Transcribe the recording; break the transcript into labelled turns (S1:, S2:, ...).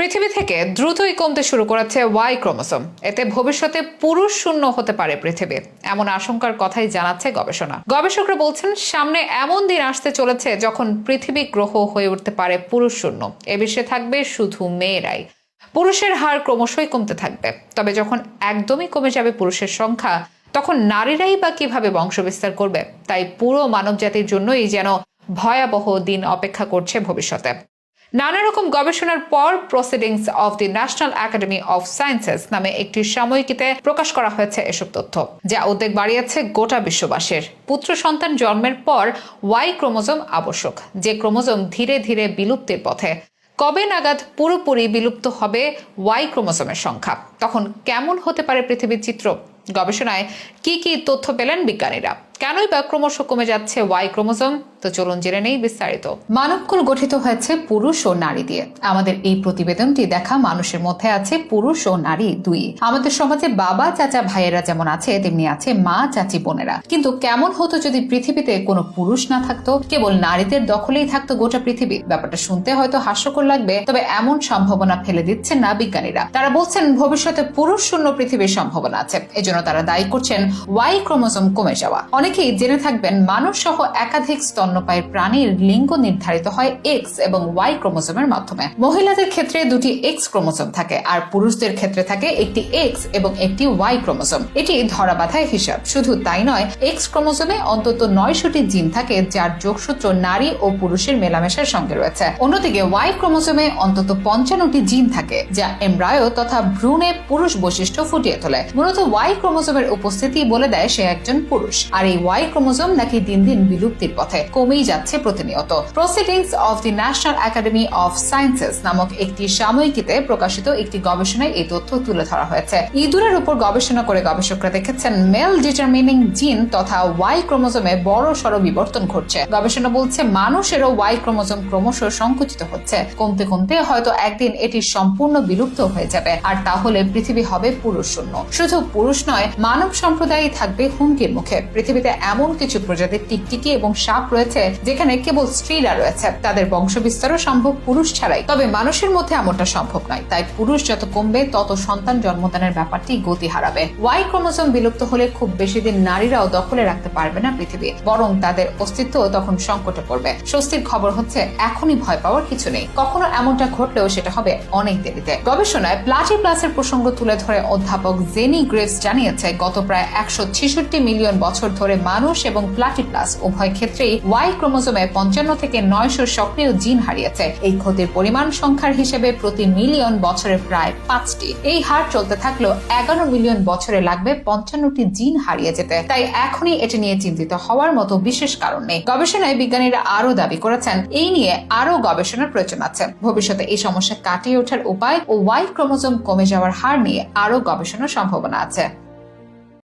S1: পৃথিবী থেকে দ্রুতই কমতে শুরু করেছে ওয়াই ক্রোমোসোম। এতে ভবিষ্যতে পুরুষ শূন্য হতে পারে পৃথিবী, এমন আশঙ্কার কথাই জানাচ্ছে গবেষণা। গবেষকরা বলছেন সামনে এমন দিন আসতে চলেছে যখন পৃথিবী গ্রহ হয়ে উঠতে পারে পুরুষ শূন্য। এ বিশ্বে থাকবে শুধু মেয়েরাই। পুরুষের হার ক্রমশই কমতে থাকবে। তবে যখন একদমই কমে যাবে পুরুষের সংখ্যা, তখন নারীরাই বা কিভাবে বংশবিস্তার করবে? তাই পুরো মানবজাতির জন্যই যেন ভয়াবহ দিন অপেক্ষা করছে ভবিষ্যতে। নানা রকম গবেষণার পর proceedings of the national academy of sciences নামে একটি সাময়িকীতে প্রকাশ করা হয়েছে এসব তথ্য, যা উদ্বেগ বাড়িয়েছে গোটা বিশ্ববাসীর। পুত্র সন্তান জন্মের পর ওয়াই ক্রোমোজোম আবশ্যক, যে ক্রোমোজোম ধীরে ধীরে বিলুপ্তির পথে। কবে নাগাদ পুরোপুরি বিলুপ্ত হবে ওয়াই ক্রোমোজোমের সংখ্যা? তখন কেমন হতে পারে পৃথিবীর চিত্র? গবেষণায় কি কি তথ্য পেলেন বিজ্ঞানীরা? কেনই বা ক্রমশ কমে যাচ্ছে ওয়াই ক্রোমোজোম? তো চলুন জেনে নেই বিস্তারিত। মানবকুল গঠিত হয়েছে পুরুষ ও নারী দিয়ে। আমাদের এই প্রতিবেদনটি দেখা মানুষের মধ্যে আছে পুরুষ ও নারী দুই। আমাদের সমাজে বাবা চাচা ভাইয়েরা যেমন আছে, তেমনি আছে মা চাচি বোনেরা। কিন্তু কেমন হতো যদি পৃথিবীতে কোনো পুরুষ না থাকতো, কেবল নারীদের দখলেই থাকতো গোটা পৃথিবী? ব্যাপারটা শুনতে হয়তো হাস্যকর লাগবে, তবে এমন সম্ভাবনা ফেলে দিচ্ছেন না বিজ্ঞানীরা। তারা বলছেন ভবিষ্যতে পুরুষ শূন্য পৃথিবীর সম্ভাবনা আছে। এজন্য তারা দায়ী করছেন ওয়াই ক্রোমোজোম কমে যাওয়া। অনেকেই জেনে থাকবেন মানুষ সহ একাধিক স্তন্যপায়ী প্রাণীর লিঙ্গ নির্ধারিত হয় এক্স এবং ওয়াই ক্রোমোজোমের মাধ্যমে। মহিলাদের ক্ষেত্রে দুটি এক্স ক্রোমোজোম থাকে, আর পুরুষদের ক্ষেত্রে থাকে একটি এক্স এবং একটি ওয়াই ক্রোমোজোম। এটি ধরাবাঁধায় হিসাব। শুধু তাই নয়, এক্স ক্রোমোজোমে অন্তত 900টি জিন থাকে, যার যোগসূত্র নারী ও পুরুষের মেলামেশার সঙ্গে রয়েছে। অন্যদিকে ওয়াই ক্রোমোজোমে অন্তত 55টি জিন থাকে, যা এমব্রায়ো তথা ভ্রূণে পুরুষ বৈশিষ্ট্য ফুটিয়ে তোলে। মূলত ওয়াই ক্রোমোজোমের উপস্থিতি বলে দেয় সে একজন পুরুষ। আর এই ওয়াই ক্রোমোজোম নাকি দিন দিন বিলুপ্তির পথে, কমেই যাচ্ছে প্রতিনিয়ত। Proceedings of the national academy of sciences নামক একটি সাময়িকীতে প্রকাশিত একটি গবেষণায় এই তথ্য তুলে ধরা হয়েছে। ইঁদুরের উপর গবেষণা করে গবেষকরা দেখেছেন মেল ডিটারমিনিং জিন তথা ওয়াই ক্রোমোজোমে বড় সড় বিবর্তন ঘটছে। গবেষণা বলছে মানুষেরও ওয়াই ক্রোমোজোম ক্রমশ সংকুচিত হচ্ছে। কমতে কমতে হয়তো একদিন এটি সম্পূর্ণ বিলুপ্ত হয়ে যাবে, আর তাহলে পৃথিবী হবে পুরুষ শূন্য। শুধু পুরুষ নয়, মানব সম্প্রদায় থাকবে হুমকির মুখে। পৃথিবীতে এমন কিছু প্রজাতির টিকটিকি এবং সাপ রয়েছে যেখানে কেবল স্ত্রীরা রয়েছে। তাদের বংশবিস্তারও সম্ভব পুরুষ ছাড়াই। তবে মানুষের মধ্যে এমনটা সম্ভব নয়। তাই পুরুষ যত কমবে, তত সন্তান জন্মদানের ব্যাপারটি গতি হারাবে। ওয়াই ক্রোমোজোম বিলুপ্ত হলে খুব বেশি দিন নারীরাও দখলে রাখতে পারবে না পৃথিবী, বরং তাদের অস্তিত্ব তখন সংকটে পড়বে। স্বস্তির খবর হচ্ছে এখনই ভয় পাওয়ার কিছু নেই। কখনো এমনটা ঘটলেও সেটা হবে অনেক দেরিতে। গবেষণায় প্লাটিপ্লাসের প্রসঙ্গ তুলে ধরে অধ্যাপক জেনি গ্রেভস জানিয়েছে গত প্রায় 166 মিলিয়ন বছর ধরে মানুষ এবং প্লাটিপ্লাস উভয় ক্ষেত্রেই ওয়াই ক্রোমোজোমে 55 থেকে 900 সক্রিয় জিন হারিয়েছে। এই ক্ষতির পরিমাণ সংখ্যার হিসেবে প্রতি মিলিয়ন বছরে প্রায় 5টি। এই হার চলতে থাকলেও 11 মিলিয়ন বছরে লাগবে 55টি জিন হারিয়ে যেতে। তাই এখনই এটি নিয়ে চিন্তিত হওয়ার মতো বিশেষ কারণ নেই। গবেষণায় বিজ্ঞানীরা আরো দাবি করেছেন এই নিয়ে আরো গবেষণার প্রয়োজন আছে। ভবিষ্যতে এই সমস্যা কাটিয়ে ওঠার উপায় ও ওয়াই ক্রোমোজোম কমে যাওয়ার হার নিয়ে আরো গবেষণার সম্ভাবনা আছে।